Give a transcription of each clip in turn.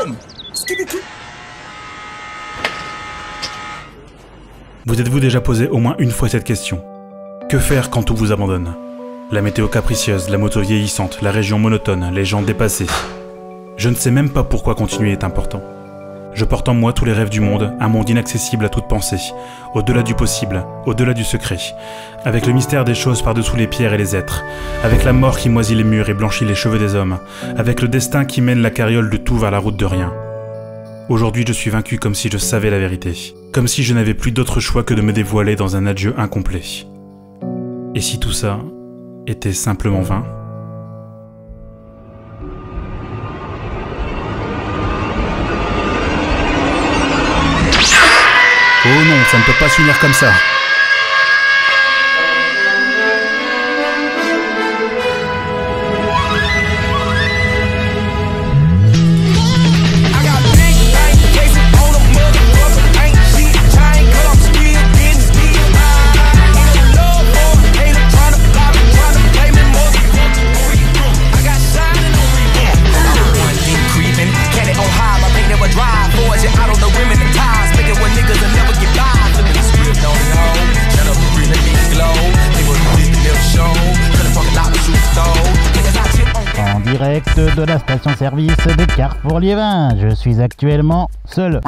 Boum. Vous êtes-vous déjà posé au moins une fois cette question? Que faire quand tout vous abandonne? La météo capricieuse, la moto vieillissante, la région monotone, les gens dépassés. Je ne sais même pas pourquoi continuer est important. Je porte en moi tous les rêves du monde, un monde inaccessible à toute pensée, au-delà du possible, au-delà du secret, avec le mystère des choses par-dessous les pierres et les êtres, avec la mort qui moisit les murs et blanchit les cheveux des hommes, avec le destin qui mène la carriole de tout vers la route de rien. Aujourd'hui, je suis vaincu comme si je savais la vérité, comme si je n'avais plus d'autre choix que de me dévoiler dans un adieu incomplet. Et si tout ça était simplement vain? Oh non, ça ne peut pas finir comme ça. Direct de la station-service de Carrefour-Liévin. Je suis actuellement seul.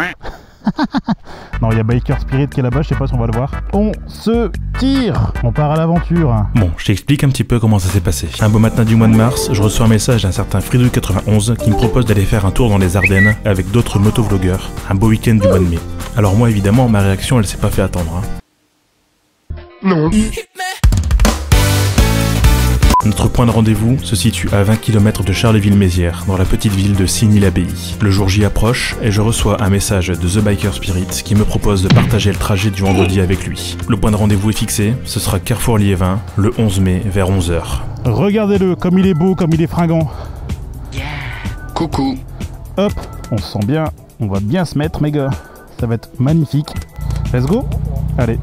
Non, il y a Biker Spirit qui est là-bas, je sais pas si on va le voir. On se tire. On part à l'aventure. Bon, je t'explique un petit peu comment ça s'est passé. Un beau matin du mois de mars, je reçois un message d'un certain Fridouille91 qui me propose d'aller faire un tour dans les Ardennes avec d'autres motovlogueurs. Un beau week-end du mois de mai. Alors moi, évidemment, ma réaction, elle s'est pas fait attendre. Non. Notre point de rendez-vous se situe à 20 km de Charleville-Mézières, dans la petite ville de Signy-l'Abbaye. Le jour J approche et je reçois un message de The Biker Spirit qui me propose de partager le trajet du vendredi avec lui. Le point de rendez-vous est fixé, ce sera Carrefour-Liévin, le 11 mai vers 11 h. Regardez-le, comme il est beau, comme il est fringant. Coucou. Hop, on se sent bien, on va bien se mettre mes gars. Ça va être magnifique. Let's go. Allez.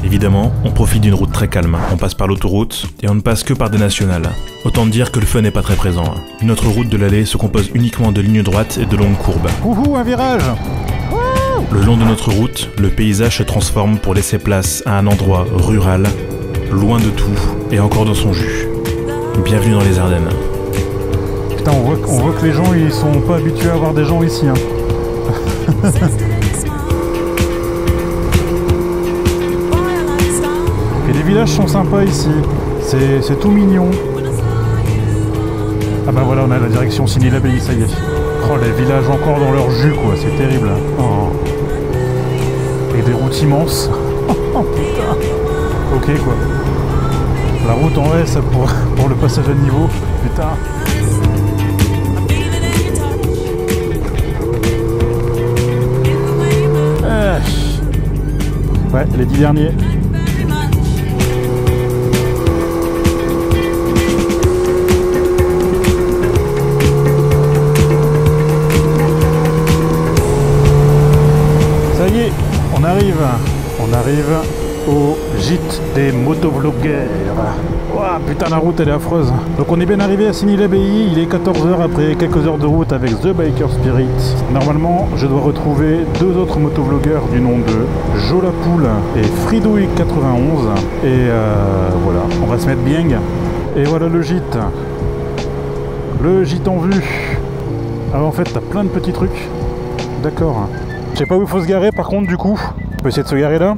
Évidemment, on profite d'une route très calme. On passe par l'autoroute et on ne passe que par des nationales. Autant dire que le fun n'est pas très présent. Notre route de l'allée se compose uniquement de lignes droites et de longues courbes. Ouhou, un virage. Le long de notre route, le paysage se transforme pour laisser place à un endroit rural, loin de tout et encore dans son jus. Bienvenue dans les Ardennes. Putain, on voit que les gens ils sont pas habitués à voir des gens ici. Hein. Et les villages sont sympas ici, c'est tout mignon. Ah bah voilà, on a la direction Signy-l'Abbaye, ça y est. Oh, les villages encore dans leur jus quoi, c'est terrible. Oh. Et des routes immenses. Oh putain. Ok quoi. La route en S pour le passage à niveau, putain. Ouais, les 10 derniers. Ça y est, on arrive au gîte des motovlogueurs. Ouah, putain, la route elle est affreuse. Donc on est bien arrivé à Signy-l'Abbaye, il est 14 h après quelques heures de route avec The Biker Spirit. Normalement, je dois retrouver deux autres motovlogueurs du nom de Jo la Poule et Fridouille91. Et voilà, on va se mettre bien. Et voilà le gîte. Le gîte en vue. Ah en fait, t'as plein de petits trucs. D'accord. Je sais pas où il faut se garer par contre du coup. On peut essayer de se garer là.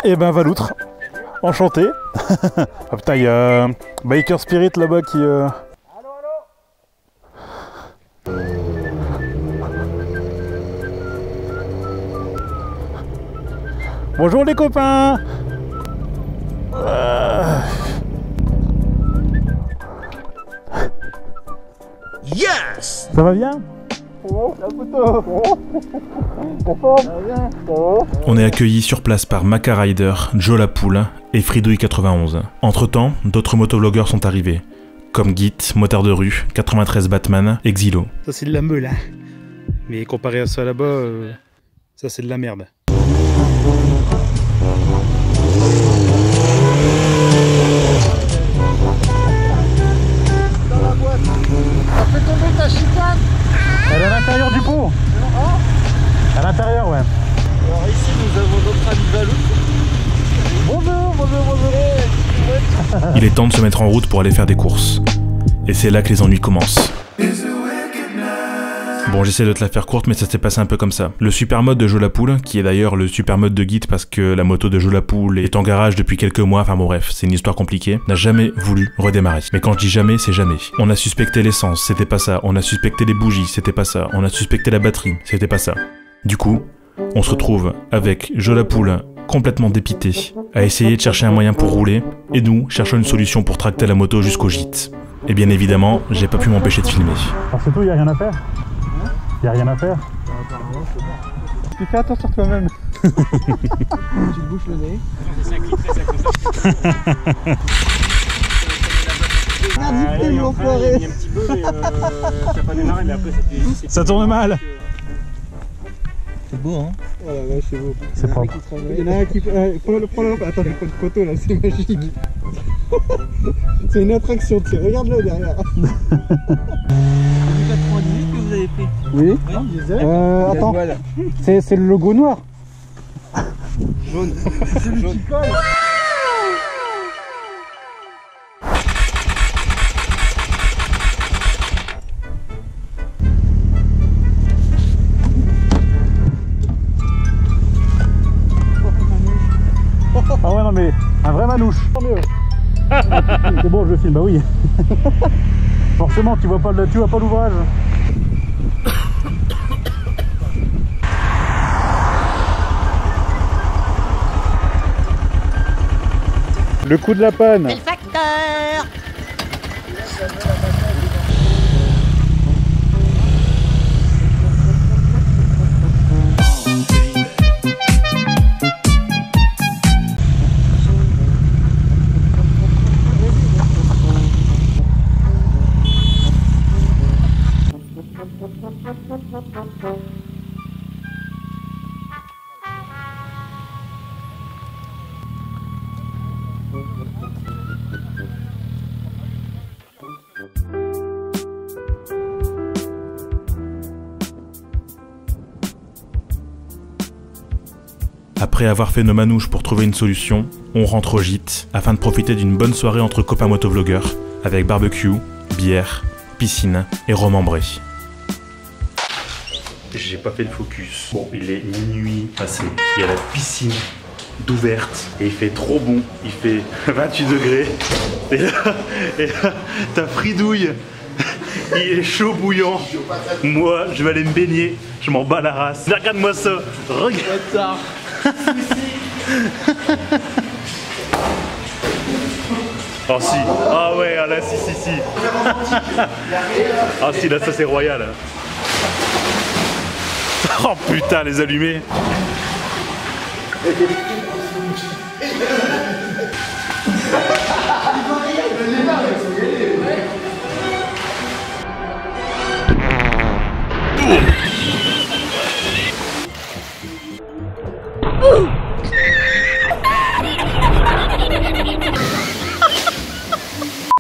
Et ben Valoutre. Enchanté. Ah putain, il y a Biker Spirit là-bas qui... Allô, allô. Bonjour les copains. Yes. Ça va bien? On est accueillis sur place par Maca Rider, Jo la Poule et Fridouille91. Entre temps, d'autres motovlogueurs sont arrivés, comme Git, Motard de rue, 93 Batman et Xylo. Ça c'est de la meule, hein. Mais comparé à ça là-bas, ça c'est de la merde. l'intérieur, ouais. Alors ici nous avons notre ami Valou. Bonjour, bonjour, bonjour. Il est temps de se mettre en route pour aller faire des courses. Et c'est là que les ennuis commencent. Bon, j'essaie de te la faire courte, mais ça s'est passé un peu comme ça. Le super mode de Jolapoul, qui est d'ailleurs le super mode de guide parce que la moto de Jolapoul est en garage depuis quelques mois, enfin bon bref, c'est une histoire compliquée, n'a jamais voulu redémarrer. Mais quand je dis jamais, c'est jamais. On a suspecté l'essence, c'était pas ça. On a suspecté les bougies, c'était pas ça. On a suspecté la batterie, c'était pas ça. Du coup, on se retrouve avec Jolapoul complètement dépité, à essayer de chercher un moyen pour rouler, et nous cherchons une solution pour tracter la moto jusqu'au gîte. Et bien évidemment, j'ai pas pu m'empêcher de filmer. Alors c'est tout, y a rien à faire? Y'a rien à faire? Tu fais attention sur toi-même. Tu te bouches le nez. Merde, il enfoiré. Un petit peu, mais t'as pas démarré, mais après c'était. Ça tourne mal. C'est beau, hein? Oh la vache, c'est beau. C'est propre. Il y en a un qui. Prends-le. Attends, j'ai pas de photo là, c'est magique. C'est une attraction, tu sais, regarde-le derrière. C'est 98 que vous avez pris? Oui. Attends, c'est le logo noir. Jaune. Jaune. Ah ouais non mais un vrai manouche. C'est bon, je filme, bah oui. Forcément tu vois pas l'ouvrage. Le coup de la panne. C'est le facteur. Après avoir fait nos manouches pour trouver une solution, on rentre au gîte afin de profiter d'une bonne soirée entre copains motovlogueurs avec barbecue, bière, piscine et remembré. J'ai pas fait le focus. Bon, il est minuit passé. Il y a la piscine d'ouverte et il fait trop bon. Il fait 28 degrés. Et là ta fridouille. Il est chaud bouillant. Moi, je vais aller me baigner. Je m'en bats la race. Regarde-moi ça. Regarde ça. Oh si. Ah ouais, ah là si. Ah si, là ça c'est royal. Oh putain, les allumés.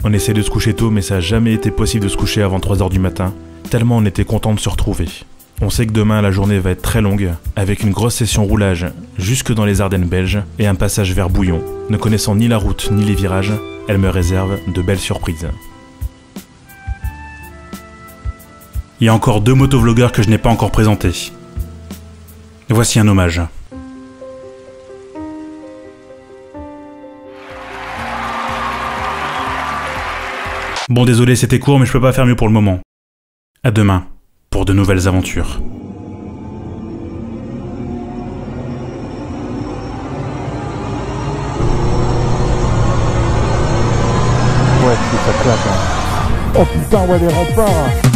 On essaie de se coucher tôt, mais ça n'a jamais été possible de se coucher avant 3 h du matin, tellement on était content de se retrouver. On sait que demain la journée va être très longue, avec une grosse session roulage jusque dans les Ardennes belges et un passage vers Bouillon. Ne connaissant ni la route ni les virages, elle me réserve de belles surprises. Il y a encore 2 motovlogueurs que je n'ai pas encore présentés. Voici un hommage. Bon désolé, c'était court mais je peux pas faire mieux pour le moment. À demain, pour de nouvelles aventures. Ouais, ça claque. Hein. Oh putain, ouais, les remparts.